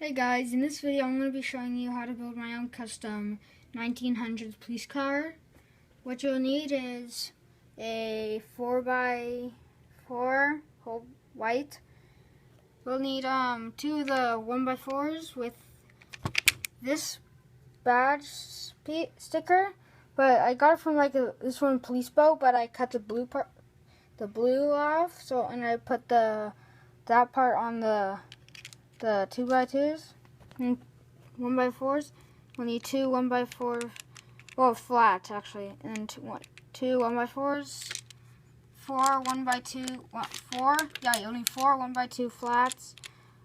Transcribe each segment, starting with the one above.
Hey guys, in this video I'm going to be showing you how to build my own custom 1900s police car. What you'll need is a 4x4 whole white. We'll need two of the 1x4s with this badge sticker, but I got it from this one police boat, but I cut the blue off, and I put that part on the 2x2s and 1x4s. We'll need two 1x4, well, flats actually, and two 1x4s, four 1x2, you'll need four 1x2 flats,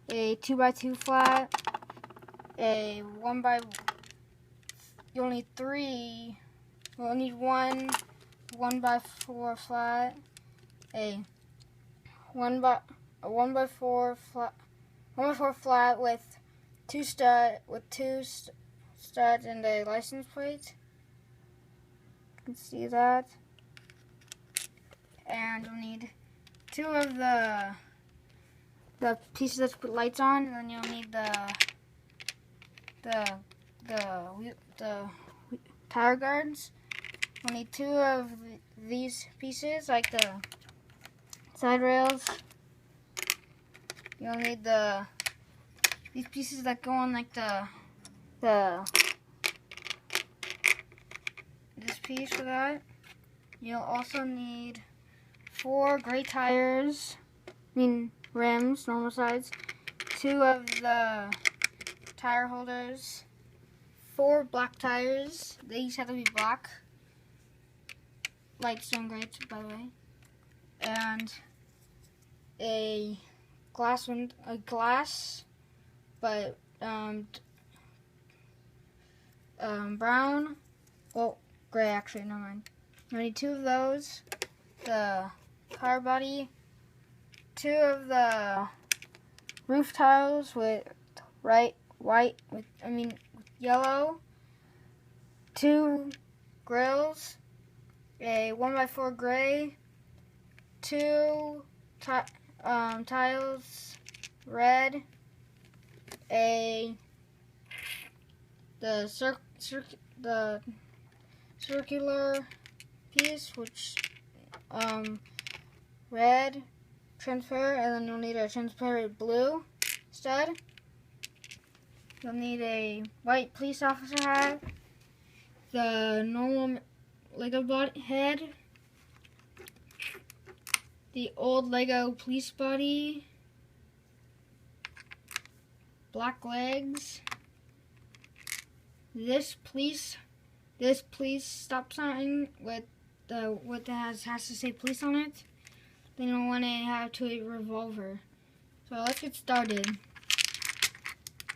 a 2x2 flat, you'll need three, we'll need one 1x4 flat, a 1x4 flat, 1x4 flat with two studs and a license plate. You can see that. And you'll need two of the pieces that put lights on, and then you'll need the tire guards. You'll need two of these pieces, like the side rails. You'll need these pieces that go on like this piece for that. You'll also need four gray tires, rims, normal size, two of the tire holders, four black tires. These have to be black, light stone gray, by the way, and a glass, but brown, well, gray actually, never mind. You need two of those, the car body, two of the roof tiles with yellow, two grills, a 1x4 gray, two tiles red, the circular piece, which red, transparent, and then you'll need a transparent blue stud. You'll need a white police officer hat, the normal Lego body head, the old Lego police body, black legs, this police stop sign with what has to say police on it. Then you'll want to have a revolver. So let's get started.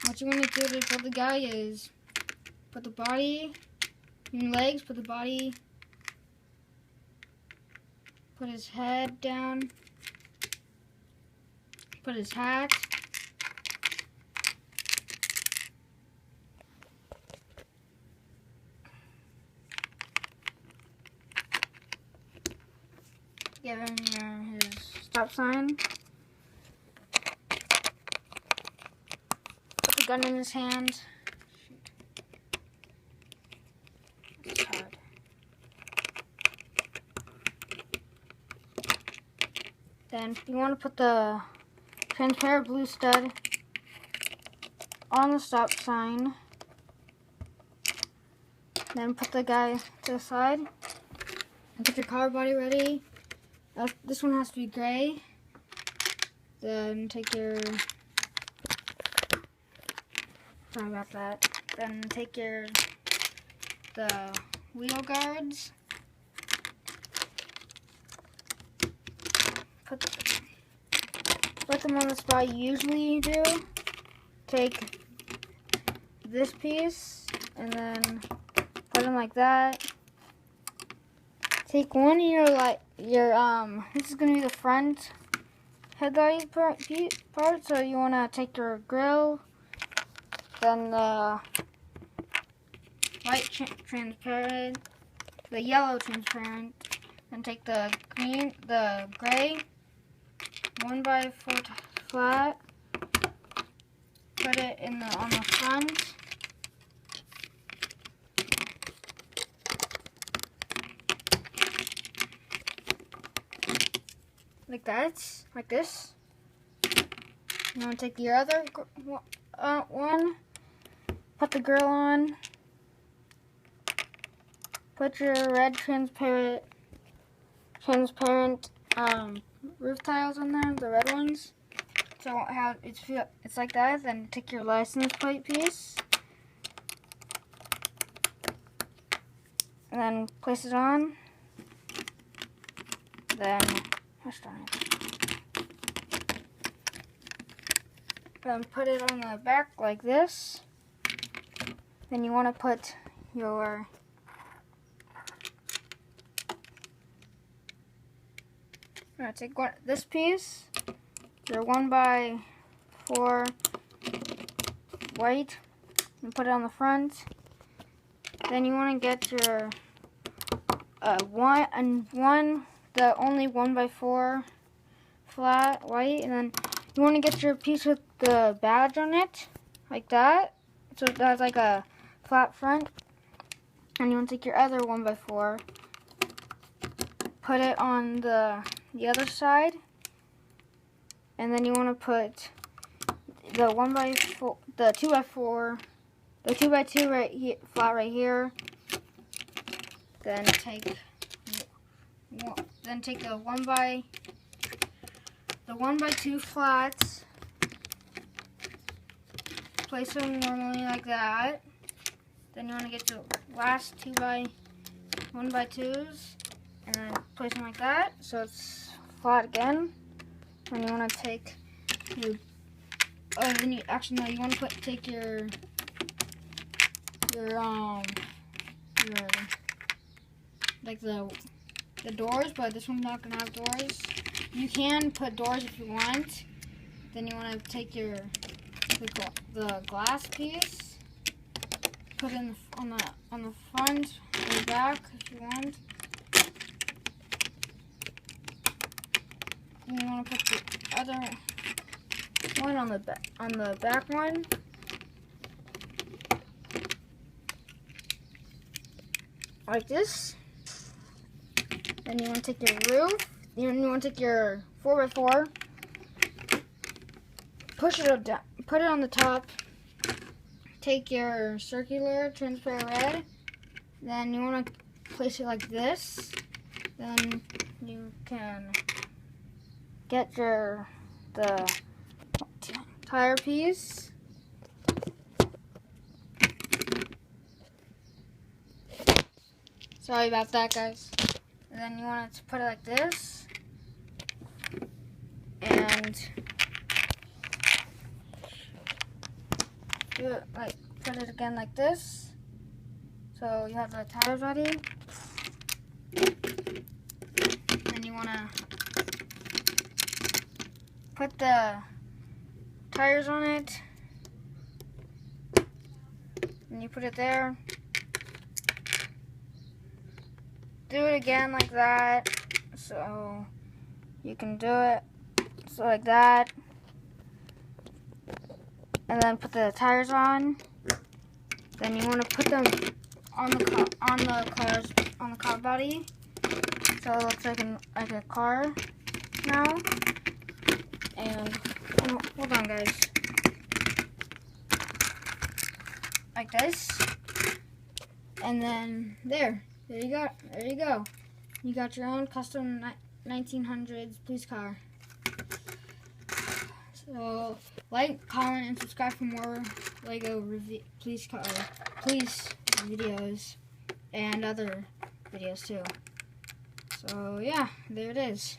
What you want to do to build the guy is put the body in legs, put the body, put his head down, put his hat, give him his stop sign, put the gun in his hand. It's hard. Then you want to put the transparent blue stud on the stop sign. Then put the guy to the side and put your car body ready. This one has to be gray. Then take your, sorry about that. Then take the wheel guards. Put them on the spot you usually do. Take this piece and then put them like that. Take one of this is gonna be the front headlight part, so you wanna take your grill, then the white transparent, the yellow transparent, then take the gray 1x4 flat, put it on the front. Like that, like this. You want to take your other one, put the grill on, put your red transparent roof tiles on there, the red ones. So how it's like that. Then take your license plate piece, and then place it on. Then Then put it on the back like this. Then you want to put your take this piece, your 1x4 white, and put it on the front. Then you want to get your the only 1x4 flat white, and then you want to get your piece with the badge on it, like that. So it has like a flat front. And you want to take your other 1x4, put it on the other side, and then you want to put the 1x4, the 2x4, the 2x2 right here, flat right here. Then take the 1x2 flats, place them normally like that. Then you want to get the last 1x2s and then place them like that, so it's flat again. And you want to take your, you want to take your like the doors, but this one's not gonna have doors. You can put doors if you want. Then you want to take the glass piece, put it on the front or the back if you want. And you want to put the other one on the back one. Like this. Then you want to take your roof. Then you want to take your 4x4, push it up down, put it on the top. Take your circular transparent red. Then you want to place it like this. Then you can get the tire piece. Sorry about that, guys. And then you want to put it like this, and put it again like this. So you have the tires ready. Then you want to put the tires on it, and you put it there. Do it again like that, so you can do it so like that, and then put the tires on. Then you want to put them on the car body, so it looks like a car now. And hold on, guys, like this, and then there you go. There you go. You got your own custom 1900s police car. So like, comment, and subscribe for more Lego police videos and other videos too. So yeah, there it is.